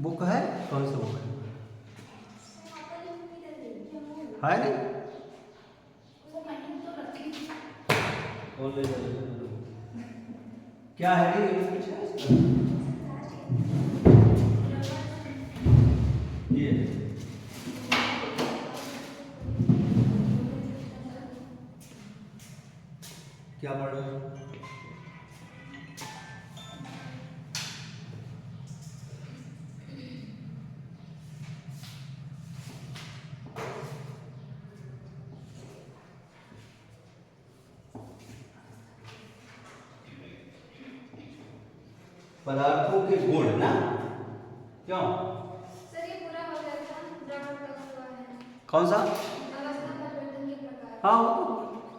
Book है? कौन सा बुक है नहीं? कौन ले जाएगा? क्या है ये कुछ है इसका? ये क्या पढ़ रहे हो? पदार्थों के गुण ना, क्यों? सर ये पूरा हो गया था, द्रव तक हुआ है। कौन सा? अवस्था परिवर्तन के प्रकार। हाँ,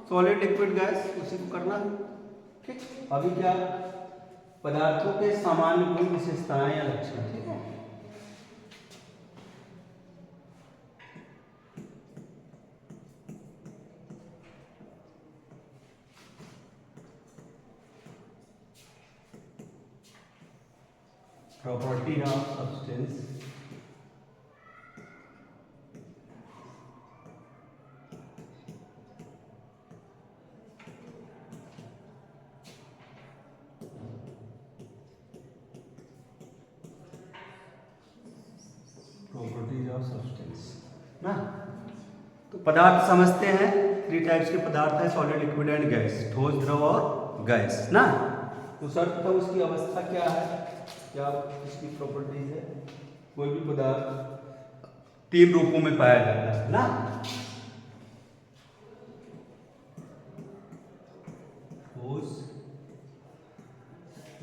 सॉलिड लिक्विड गैस, उसी को करना है। ठीक, अभी क्या? पदार्थों के सामान्य गुण विशेषताएं या लक्षण। ठीक है, property of substance, properties of substance ना। तो पदार्थ समझते हैं, 3 टाइप्स के पदार्थ है, सॉलिड लिक्विड एंड गैस, ठोस द्रव और गैस ना। तो सर्त था उसकी अवस्था क्या है, क्या इसकी प्रॉपर्टीज है। कोई भी पदार्थ 3 रूपों में पाया जाता है ना, ठोस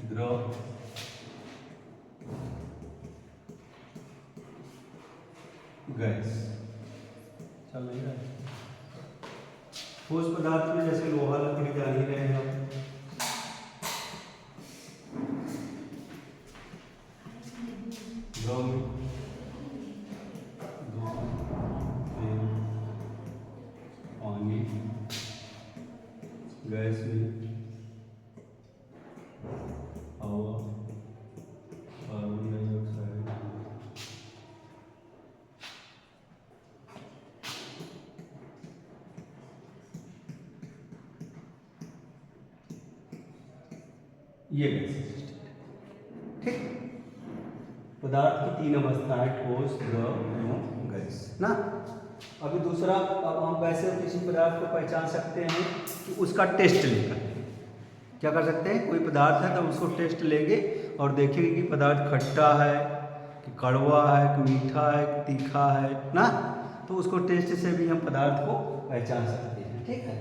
द्रव गैस। चल नहीं रहा है। ठोस पदार्थ में जैसे लोहा लकड़ी जान ही रहे हैं हम, द्रव में दूध, तेल, पानी, गैस में हवा, कार्बन डाइऑक्साइड, ये गैस। ठीक, पदार्थ की 3 अवस्थाएं, ठोस द्रव एवं गैस ना। अभी दूसरा, अब हम कैसे किसी पदार्थ को पहचान सकते हैं कि उसका टेस्ट लेकर क्या कर सकते हैं। कोई पदार्थ है तो उसको टेस्ट लेंगे और देखेंगे कि पदार्थ खट्टा है कि कड़वा है कि मीठा है कि तीखा है ना। तो उसको टेस्ट से भी हम पदार्थ को पहचान सकते हैं। ठीक है,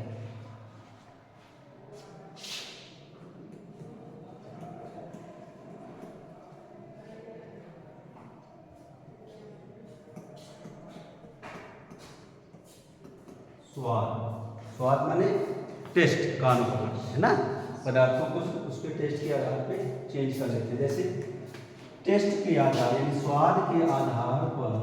स्वाद, स्वाद माने टेस्ट का अनुभव है ना। पदार्थों को उसके टेस्ट के आधार पे चेंज कर लेते हैं। जैसे टेस्ट के आधार यानी स्वाद के आधार पर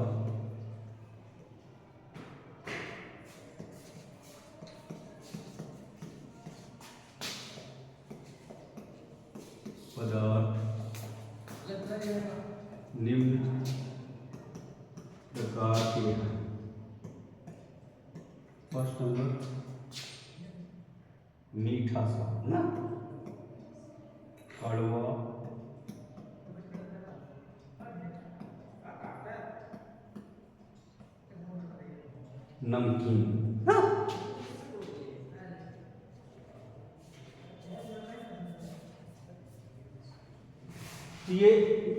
पदार्थ निम्न प्रकार के हैं। फर्स्ट नंबर मीठा स्वाद ना, कड़वा, नमकीन ना। ये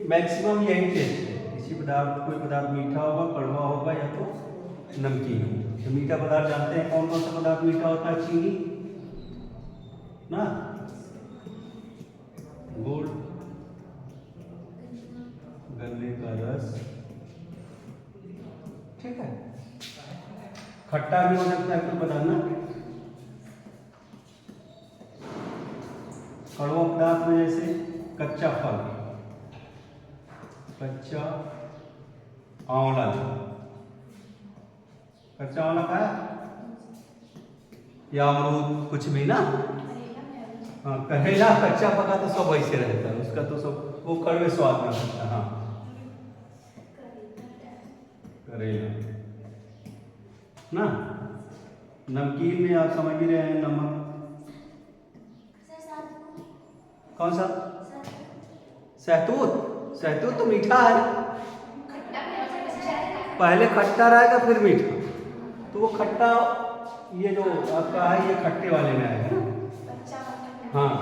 मैक्सिमम यही टेस्ट है। किसी पदार्थ, कोई पदार्थ मीठा होगा, कड़वा होगा या तो नमकीन होगा। तो मीठा पदार्थ जानते हैं कौन कौन सा पदार्थ मीठा होता है? चीनी ना, गुड़, गन्ने का रस। ठीक है, खट्टा भी हो सकता है कोई पदार्थ ना। कड़वा पदार्थ में जैसे कच्चा फल, कच्चा आंवला, कच्चा आंवला खाया या अमरूद, कुछ भी ना। हाँ, करेला कच्चा पका तो सब वैसे रहता है, उसका तो सब वो कड़वे स्वाद में रहता है। हाँ, करेला ना। नमकीन में आप समझ ही रहे हैं नमक। कौन सा? सहतूत। सहतूत तो मीठा है ना, पहले खट्टा रहेगा फिर मीठा, तो वो खट्टा ये जो आपका है ये खट्टे वाले में आएगा ना। हाँ,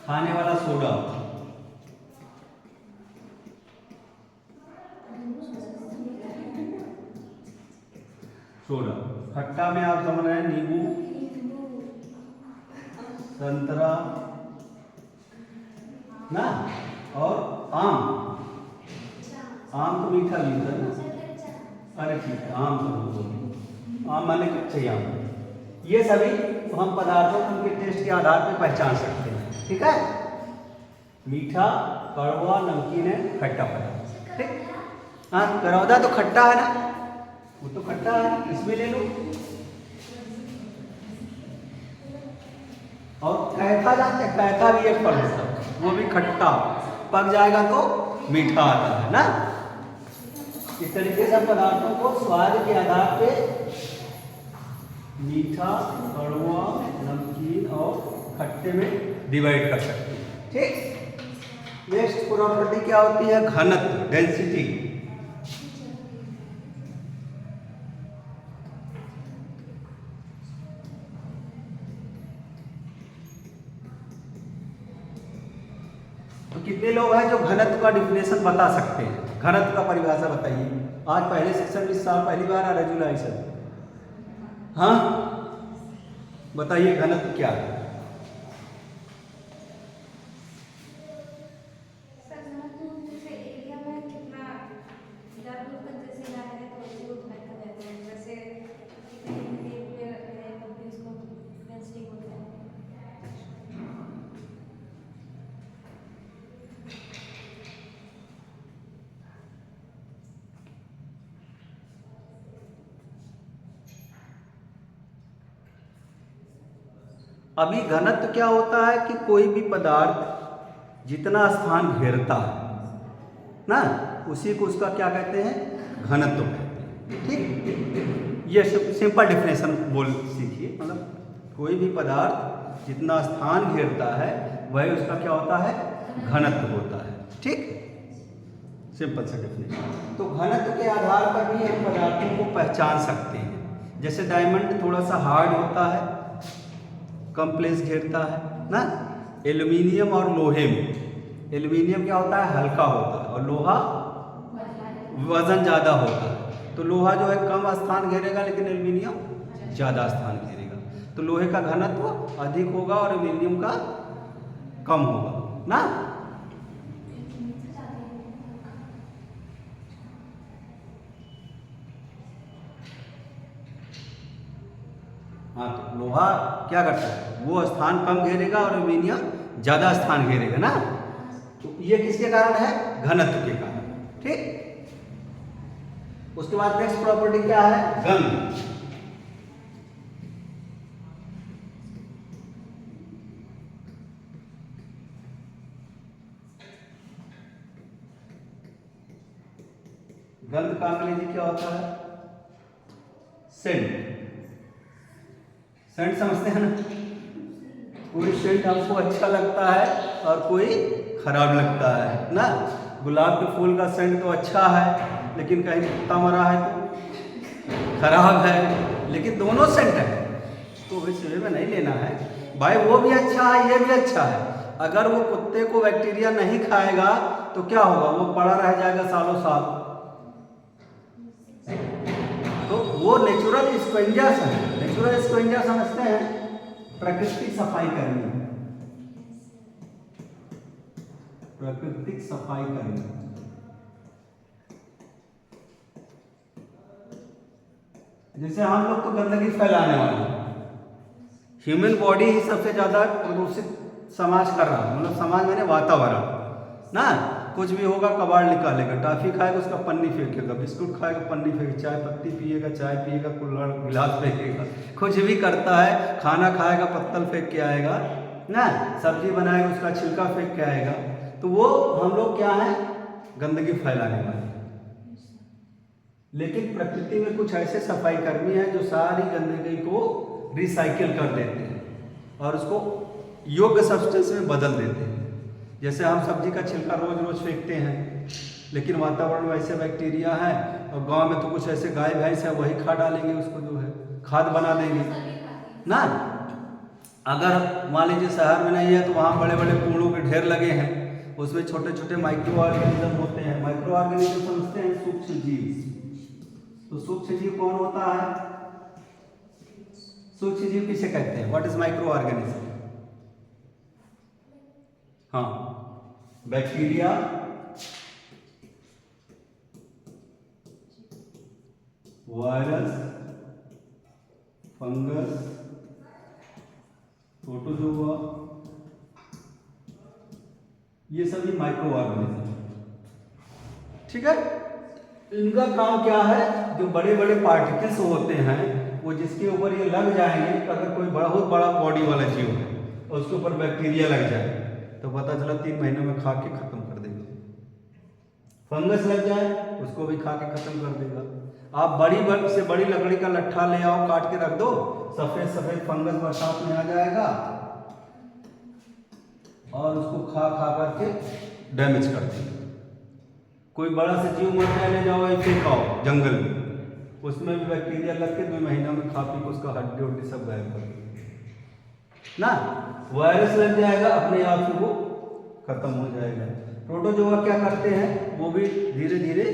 खाने वाला सोडा। सोडा खट्टा में आप समझ रहे हैं नींबू, संतरा ना, और आम। आम तो मीठा भी होता है ना। अरे ठीक है, आम तो आम माने कच्चे आम। ये सभी हम पदार्थों को उनके टेस्ट के आधार पर पहचान सकते हैं। ठीक है, मीठा, कड़वा, नमकीन है, खट्टा पदार्थ। ठीक। हाँ, करौदा तो खट्टा है ना, वो तो खट्टा है, इसमें ले लो। और कैथा जानते हैं, कैथा भी एक फल होता है, वो भी खट्टा, पक जाएगा तो मीठा आता है ना। इस तरीके से पदार्थों को स्वाद के आधार पे मीठा, कड़वा, नमकीन और खट्टे में डिवाइड कर सकते हैं। ठीक। नेक्स्ट प्रॉपर्टी क्या होती है? घनत्व, डेंसिटी। तो कितने लोग हैं जो घनत्व का डिफिनेशन बता सकते हैं? घनत्व का परिभाषा बताइए। आज पहले सेक्शन में इस साल पहली बार आ रहा है, जुलाई से। हाँ, बताइए घनत्व क्या है? अभी घनत्व क्या होता है कि कोई भी पदार्थ जितना स्थान घेरता है ना, उसी को उसका क्या कहते हैं? घनत्व कहते हैं। ठीक, ये सिंपल डिफिनेशन बोल सीखिए। मतलब कोई भी पदार्थ जितना स्थान घेरता है वही उसका क्या होता है? घनत्व होता है। ठीक, सिंपल सा डिफिनेशन। तो घनत्व के आधार पर भी हम पदार्थों को पहचान सकते हैं। जैसे डायमंड थोड़ा सा हार्ड होता है, कम प्लेस घेरता है ना। एल्यूमिनियम और लोहे में, एल्यूमिनियम क्या होता है? हल्का होता है, और लोहा वजन ज़्यादा होता है। तो लोहा जो है कम स्थान घेरेगा, लेकिन एल्यूमिनियम ज़्यादा स्थान घेरेगा। तो लोहे का घनत्व अधिक होगा और एल्यूमिनियम का कम होगा ना। हाँ, तो लोहा क्या करता है? वो स्थान कम घेरेगा और एल्यूमिनियम ज़्यादा स्थान घेरेगा ना। तो ये किसके कारण है? घनत्व के कारण। ठीक। उसके बाद नेक्स्ट प्रॉपर्टी क्या है? गंध। गंध का अंग्रेजी क्या होता है? सेंट। सेंट समझते हैं ना? कोई सेंट हमको अच्छा लगता है और कोई खराब लगता है ना। गुलाब के फूल का सेंट तो अच्छा है, लेकिन कहीं कुत्ता मरा है तो खराब है। लेकिन दोनों सेंट है, तो विषय में नहीं लेना है भाई। वो भी अच्छा है, ये भी अच्छा है। अगर वो कुत्ते को बैक्टीरिया नहीं खाएगा तो क्या होगा? वो पड़ा रह जाएगा सालों साल। तो वो नेचुरल स्क्वेंजर्स है। नेचुरल स्क्वेंजर समझते हैं? प्राकृतिक सफाई करनी, प्राकृतिक सफाई करनी। जैसे हम लोग तो गंदगी फैलाने वाले, ह्यूमन बॉडी ही सबसे ज्यादा प्रदूषित समाज कर रहा है। मतलब समाज में वातावरण ना, कुछ भी होगा कबाड़ निकालेगा, टॉफी खाएगा उसका पन्नी फेंकेगा, बिस्कुट खाएगा पन्नी फेंकेगा, चाय पत्ती पिएगा चाय पिएगा, कुल्हड़ गिलास फेंकेगा, कुछ भी करता है। खाना खाएगा पत्तल फेंक के आएगा ना, सब्जी बनाएगा उसका छिलका फेंक के आएगा। तो वो हम लोग क्या है? गंदगी फैलाने वाले। लेकिन प्रकृति में कुछ ऐसे सफाई कर्मी हैं जो सारी गंदगी को रिसाइकिल कर देते हैं और उसको योग्य सब्सटेंस में बदल देते हैं। जैसे हम सब्जी का छिलका रोज रोज फेंकते हैं, लेकिन वातावरण में ऐसे बैक्टीरिया है और गांव में तो कुछ ऐसे गाय भैंस है, वही खा डालेंगे, उसको जो है खाद बना देंगे ना। अगर मान लीजिए शहर में नहीं है तो वहाँ बड़े बड़े कूड़ों के ढेर लगे हैं, उसमें छोटे छोटे माइक्रो ऑर्गेनिज्म होते हैं। माइक्रो ऑर्गेनिज्म समझते हैं, सूक्ष्म जीव। तो सूक्ष्म जीव कौन होता है? सूक्ष्म जीव किसे कहते हैं? What is micro organism? हाँ, बैक्टीरिया, वायरस, फंगस, प्रोटोजोआ, ये सभी माइक्रो ऑर्गेनिज्म। ठीक है, इनका काम क्या है? जो बड़े बड़े पार्टिकल्स होते हैं वो जिसके ऊपर ये लग जाएंगे, अगर कोई बहुत बड़ा बॉडी वाला जीव है और उसके ऊपर बैक्टीरिया लग जाए तो पता चला 3 महीनों में खा के खत्म कर देगा। फंगस लग जाए उसको भी खा के खत्म कर देगा। आप बड़ी से बड़ी लकड़ी का लट्ठा ले आओ, काट के रख दो, सफेद सफेद फंगस बरसात में आ जाएगा और उसको खा खा करके डैमेज कर देगा। कोई बड़ा सा जीव मरने ले जाओ, एक फेंकाओ जंगल में, उसमें भी बैक्टीरिया लग के 2 महीना में खा पी के उसका हड्डी उड्डी सब गायब कर देगा ना। वायरस लग जाएगा, अपने आप से वो खत्म हो जाएगा। प्रोटोजोआ क्या करते हैं? वो भी धीरे धीरे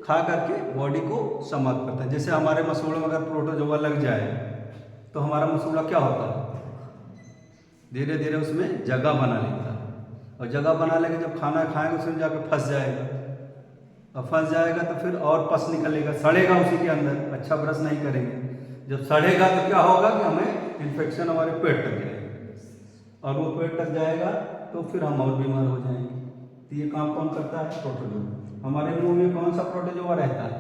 खा करके बॉडी को समाप्त करते हैं। जैसे हमारे मसूड़े में अगर प्रोटोजोआ लग जाए तो हमारा मसूड़ा क्या होता है? धीरे धीरे उसमें जगह बना लेता है, और जगह बना लेके जब खाना खाएंगे उसमें जाके फंस जाएगा, और फंस जाएगा तो फिर और पस निकलेगा, सड़ेगा उसी के अंदर। अच्छा ब्रश नहीं करेंगे, जब सड़ेगा तो क्या होगा कि हमें इन्फेक्शन हमारे पेट तक जाएगा, और वो पेट तक जाएगा तो फिर हम और बीमार हो जाएंगे। तो ये काम कौन करता है? प्रोटोजोआ। हमारे मुंह में कौन सा प्रोटोजोआ रहता है?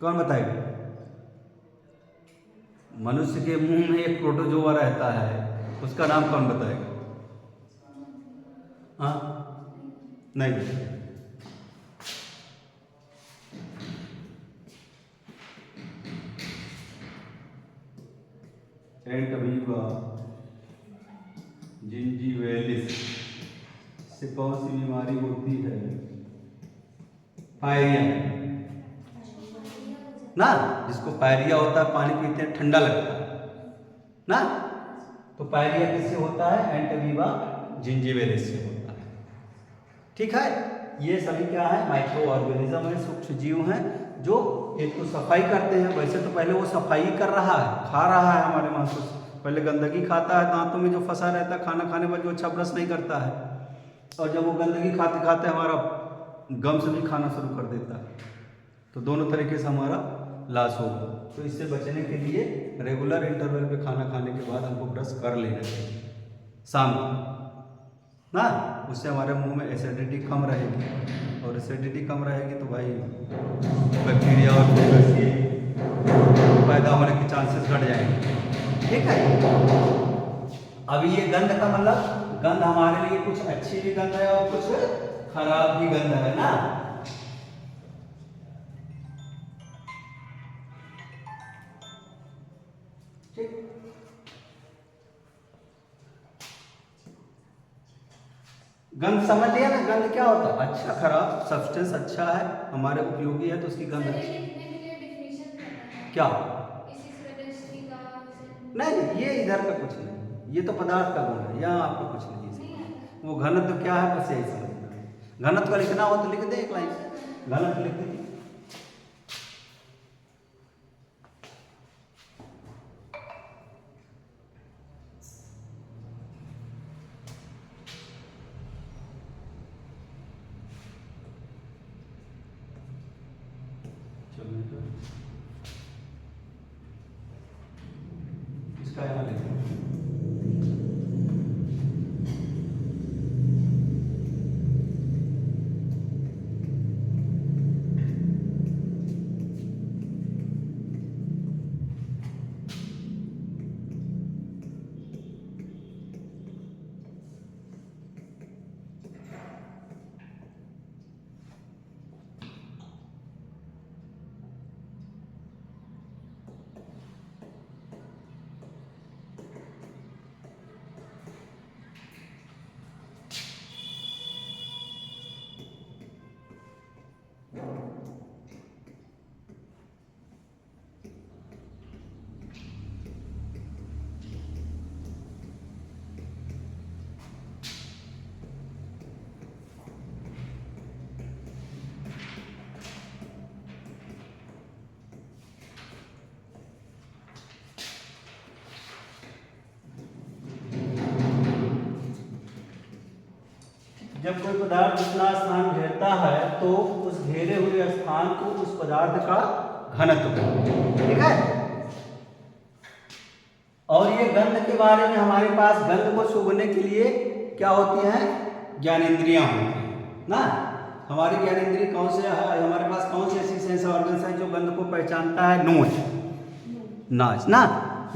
कौन बताएगा? मनुष्य के मुंह में एक प्रोटोजोआ रहता है, उसका नाम कौन बताएगा? हाँ, नहीं। एंटमीबा जिंजीवैलिस से कौन सी बीमारी होती है? पायरिया ना, जिसको पायरिया होता है, पानी पीते हैं ठंडा लगता है ना, तो पायरिया किससे होता है? एंटमीबा जिंजीवैलिस से होता है। ठीक है, ये सभी क्या है? माइक्रो ऑर्गेनिज्म है, सूक्ष्म जीव हैं जो एक तो सफाई करते हैं। वैसे तो पहले वो सफाई कर रहा है, खा रहा है हमारे मांसों से, पहले गंदगी खाता है, दांतों में जो फंसा रहता है, खाना खाने पर जो अच्छा ब्रश नहीं करता है, और जब वो गंदगी खाते खाते हमारा गम से भी खाना शुरू कर देता है, तो दोनों तरीके से हमारा लॉस होगा। तो इससे बचने के लिए रेगुलर इंटरवल पे खाना खाने के बाद हमको ब्रश कर लेना चाहिए शाम को ना, उससे हमारे मुंह में एसिडिटी कम रहेगी, और एसिडिटी कम रहेगी तो भाई बैक्टीरिया और फंगस ये पैदा होने के चांसेस घट जाएंगे। ठीक है, अभी ये गंध का मतलब, गंध हमारे लिए कुछ अच्छी भी गंध है और कुछ खराब भी गंध है ना। ठीक, गंध समझ लिया ना? गंध क्या होता है? अच्छा खराब सब्सटेंस अच्छा है, हमारे उपयोगी है तो उसकी गंध अच्छी। क्या? नहीं, ये इधर का कुछ नहीं, ये तो पदार्थ का गुण है, यहाँ आपको कुछ नहीं है। वो घनत्व क्या है बस यही समझना। घनत्व लिखना हो तो लिख दे एक लाइन, घनत्व लिख दे। इसका यहाँ लिखो। जब कोई पदार्थ जितना स्थान घेरता है तो उस घेरे हुए स्थान को उस पदार्थ का घनत्व कहते हैं, ठीक है। और ये गंध के बारे में हमारे पास गंध को सूंघने के लिए क्या होती हैं, ज्ञानेंद्रियां होती हैं ना। हमारी ज्ञानेंद्रिय कौन से है, हमारे पास कौन सी ऐसी सेंस ऑर्गन्स है जो गंध को पहचानता है, नोज, नाज ना।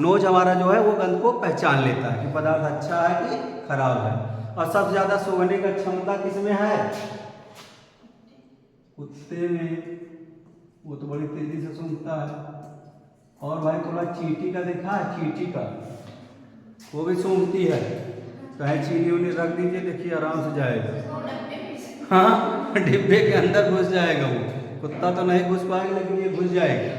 नोज हमारा जो है वो गंध को पहचान लेता है कि पदार्थ अच्छा है कि खराब है। और सबसे ज्यादा सूंघने का क्षमता किसमें है, कुत्ते में, वो तो बड़ी तेजी से सूंघता है। और भाई थोड़ा चींटी का देखा है, चींटी का वो भी सूंघती है, कहीं चीनी उनी रख दीजिए, देखिए आराम से जाएगा। हाँ, डिब्बे के अंदर घुस जाएगा वो, कुत्ता तो नहीं घुस पाएगा लेकिन ये घुस जाएगा।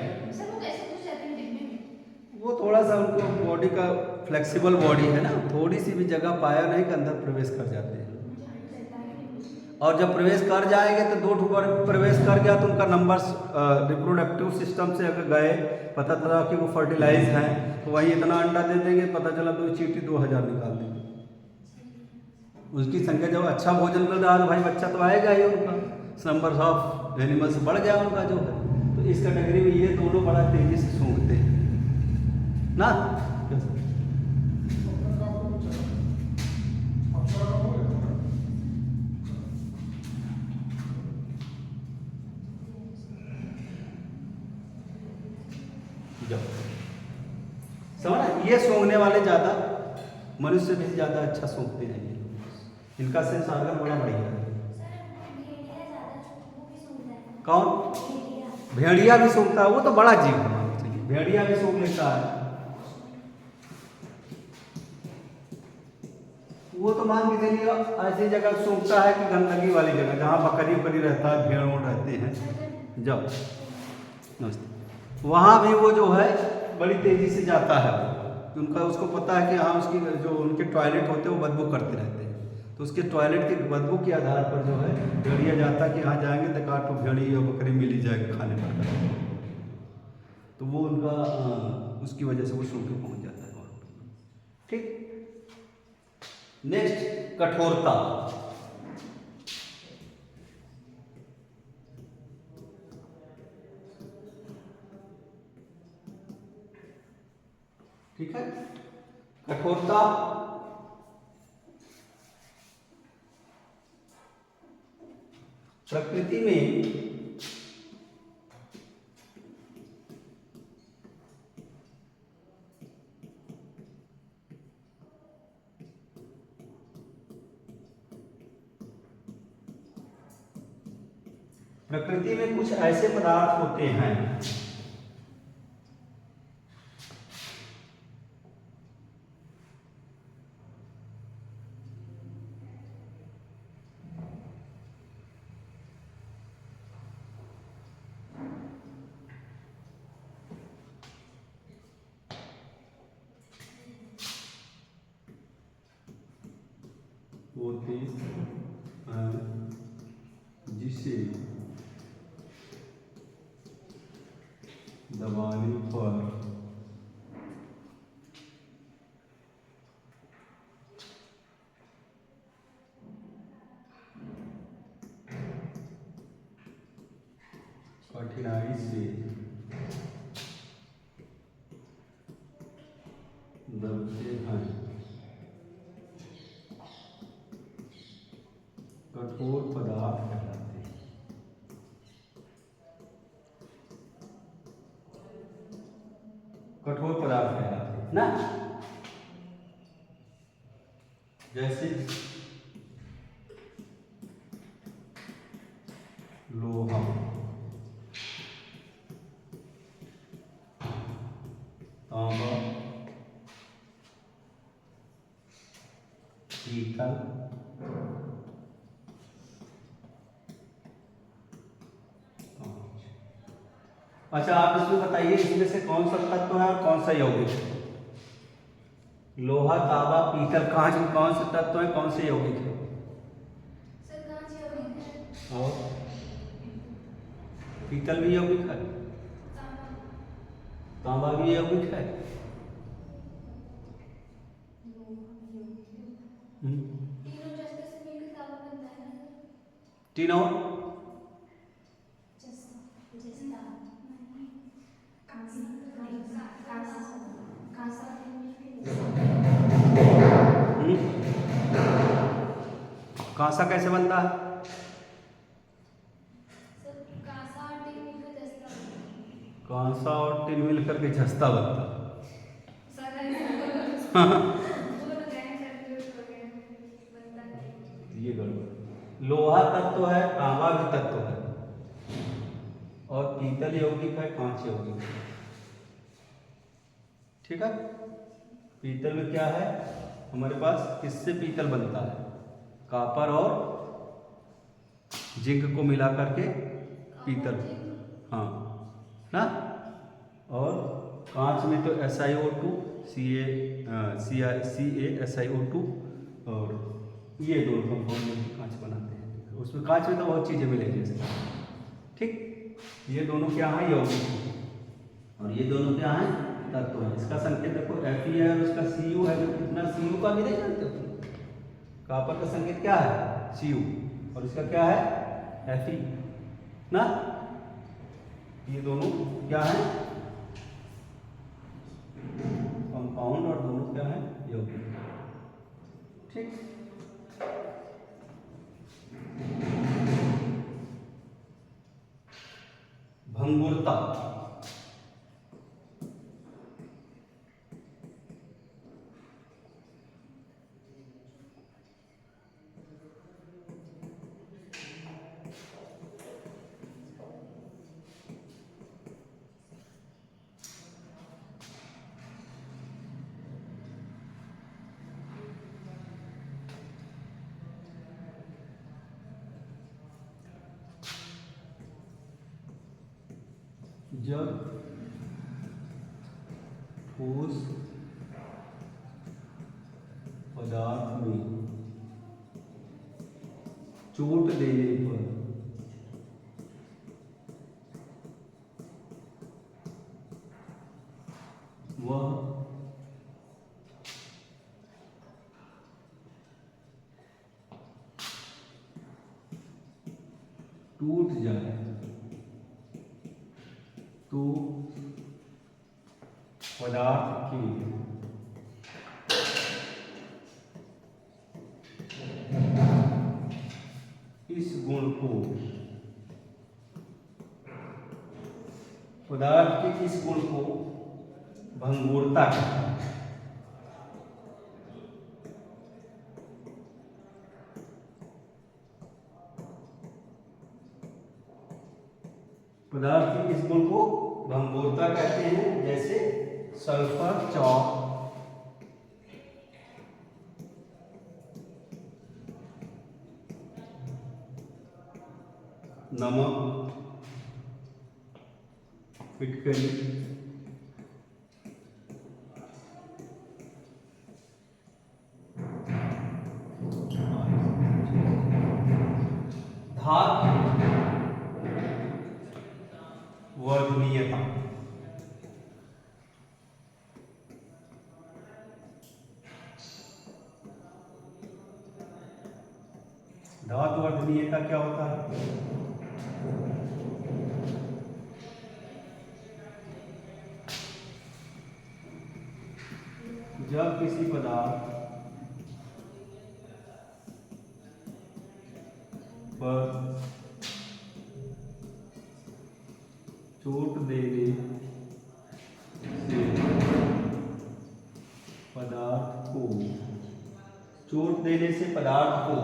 वो थोड़ा सा उनको बॉडी का फ्लेक्सिबल बॉडी है ना, थोड़ी सी भी जगह पाया नहीं कि अंदर प्रवेश कर जाते हैं। और जब प्रवेश कर जाएंगे तो 2 बार प्रवेश कर गया तो उनका नंबर रिप्रोडक्टिव सिस्टम से अगर गए, पता चला कि वो फर्टिलाइज हैं, तो वही इतना अंडा दे देंगे, पता चला 2 चींटी 2000 निकाल देंगे। उसकी संख्या जब अच्छा भोजन मिल रहा है तो भाई बच्चा तो आएगा ही, उनका नंबर ऑफ एनिमल्स बढ़ गया उनका जो है। तो इस कैटेगरी में ये दोनों बड़ा तेजी से सूंघते हैं ना। समझा, ये सूंघने वाले ज्यादा, मनुष्य भी ज्यादा अच्छा सूंघते हैं ये, इनका सेंस ऑर्गन बड़ा बढ़िया है। कौन, भेड़िया भी सूंघता है, वो तो बड़ा जीव है, भेड़िया भी सूंघ लेता है। वो तो मान के चलिए ऐसी जगह सूंघता है कि गंदगी वाली जगह, जहाँ बकरी उकरी रहता है, भेड़ वोड़ रहते हैं, जब नमस्ते, वहाँ भी वो जो है बड़ी तेजी से जाता है। उनका उसको पता है कि हाँ उसकी जो उनके टॉयलेट होते हैं वो बदबू करते रहते हैं, तो उसके टॉयलेट की बदबू के आधार पर जो है भेड़िया जाता है कि हाँ जाएंगे तो काटो भेड़ी या बकरी मिल ही जाएगी खाने पर, तो वो उनका उसकी वजह से वो सूंघ के पहुँच जाता है। ठीक, नेक्स्ट कठोरता। ठीक है, कठोरता प्रकृति में कुछ ऐसे पदार्थ होते हैं होते हैं जिसे दबाने पर कठिनाई से दबते हैं, कठोर पदार्थ कहलाते हैं। कठोर पदार्थ कहलाते हैं ना, जैसे लोहा, तांबा, पीतल, अच्छा आप इसमें बताइए इसमें से कौन सा तत्व है और कौन सा यौगिक है? लोहा, तांबा, पीतल, कांच में कौन से तत्व है, कौन से यौगिक है? सर कांच यौगिक है। और पीतल भी यौगिक है, तांबा भी यौगिक है। तीनों जस्ते से मिलकर तांबा बनता है। तीन और कांसा कैसे बनता है? कांसा और टिन मिलकर जस्ता कांसा और टिन मिल करके झस्ता बनता है। ये गड़बड़। लोहा तत्व है, तांबा भी तत्व है, और पीतल यौगिक है, कांच यौगिक है। ठीक है। पीतल में क्या है हमारे पास? किससे पीतल बनता है? कॉपर और जिंक को मिला करके पीतल, हाँ ना। और कांच में तो SiO2 CaSiO2 और ये दोनों कंपाउंड मिलकर कांच बनाते हैं। उसमें कांच में तो बहुत चीज़ें मिलेगी जैसे, ठीक। ये दोनों क्या हैं? यौगिक हैं। और ये दोनों क्या हैं? तत्व है। इसका संकेत देखो Fe है और उसका Cu है। कितना Cu का भी नहीं जानते हो? कॉपर का संकेत क्या है? Cu, और इसका क्या है? Fe ना। ये दोनों क्या है? कंपाउंड, और दोनों क्या है? यौगिक। ठीक। भंगुरता, जब ठोस पदार्थ में चोट देने पर वह टूट जाए तो पदार्थ के इस गुण को, पदार्थ के इस गुण को भंगुरता कहते हैं। पदार्थ के इस गुण को भंगुरता कहते हैं। जैसे सल्फर, चौक, नमक, फिटकरी, धातु वर्धनीयता, धातु वर्धनीयता क्या होता है? जब किसी पदार्थ पर चोट देने से पदार्थ को, चोट देने से पदार्थ को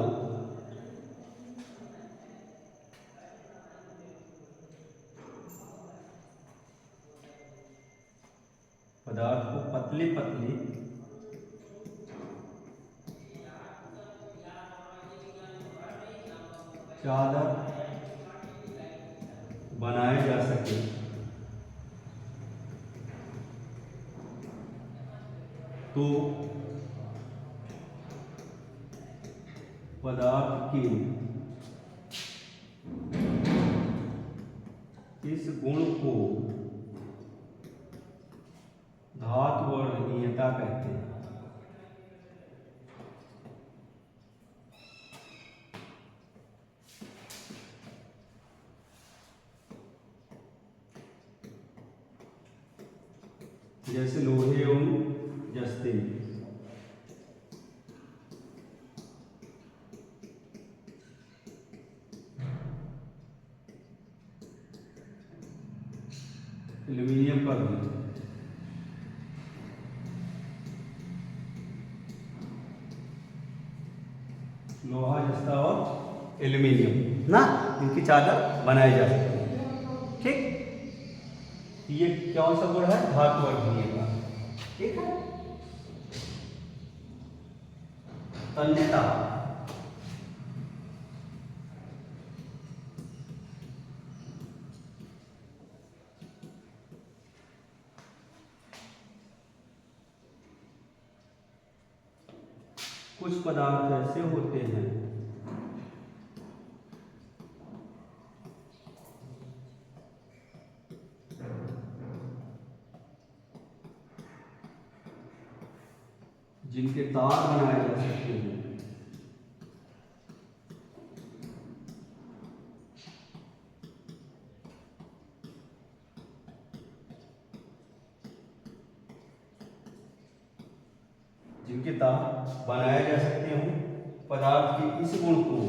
पतले पतले चादर बनाए जा सके तो पदार्थ के इस गुण को धातु वर्धनीयता कहते हैं। जैसे लोहे एवं जस्ते। एल्यूमिनियम का भी लोहा जस्ता और एल्यूमिनियम ना, इनकी चादर बनाई जा सकती है। ठीक, ये कौन सा गुण है? धातु वर्गीय का। ठीक है, तन्यता। कुछ पदार्थ ऐसे होते हैं जिनके तार बनाए जा सकते हैं। जिनके तार बनाए जा सकते हैं पदार्थ के इस गुण को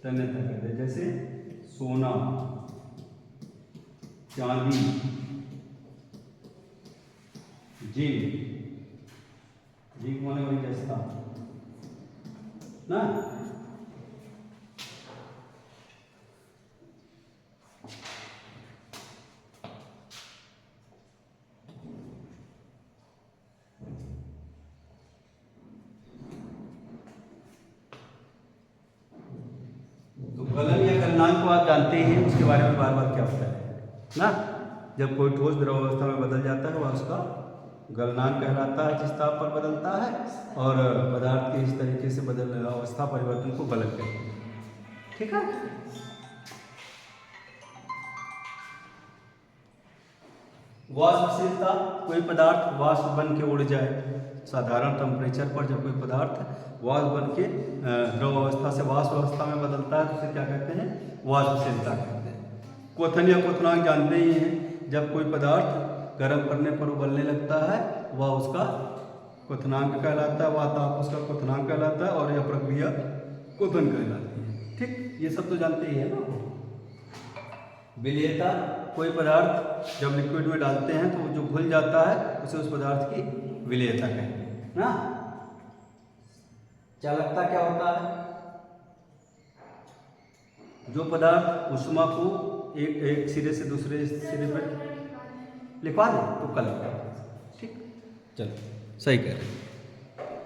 तन्यता कहते हैं। जैसे सोना, चांदी, जिंक। जिंक माने वही जस्ता ना। गलन या गलनांक को आप जानते ही हैं, उसके बारे में बार बार क्या होता है ना। जब कोई ठोस द्रव अवस्था में बदल जाता है वह उसका गलनांक कहलाता है, जिस ताप पर बदलता है, और पदार्थ के इस तरीके से बदल अवस्था परिवर्तन को गलन कहते हैं। ठीक है, वाष्पशीलता। कोई पदार्थ वाष्प बन के उड़ जाए। साधारण टेम्परेचर पर जब कोई पदार्थ वाष्प बन के द्रव अवस्था से वाष्प अवस्था में बदलता है तो उसे क्या कहते हैं? वाष्पशीलता कहते हैं। क्वथन या क्वथनांक जानते ही हैं। जब कोई पदार्थ गर्म करने पर उबलने लगता है वह उसका क्वथनांक कहलाता है, वह ताप उसका क्वथनांक कहलाता है, और यह प्रक्रिया क्वथन कहलाती है। ठीक, ये सब तो जानते ही है ना। विलेयता। कोई पदार्थ जब लिक्विड में डालते हैं तो जो घुल जाता है उसे उस पदार्थ की विलेयता कहते हैं ना। चालकता क्या होता है? जो पदार्थ ऊष्मा को एक सिरे से दूसरे सिरे पर लिखवा दे तो कल। ठीक, चलो सही कह रहे हैं।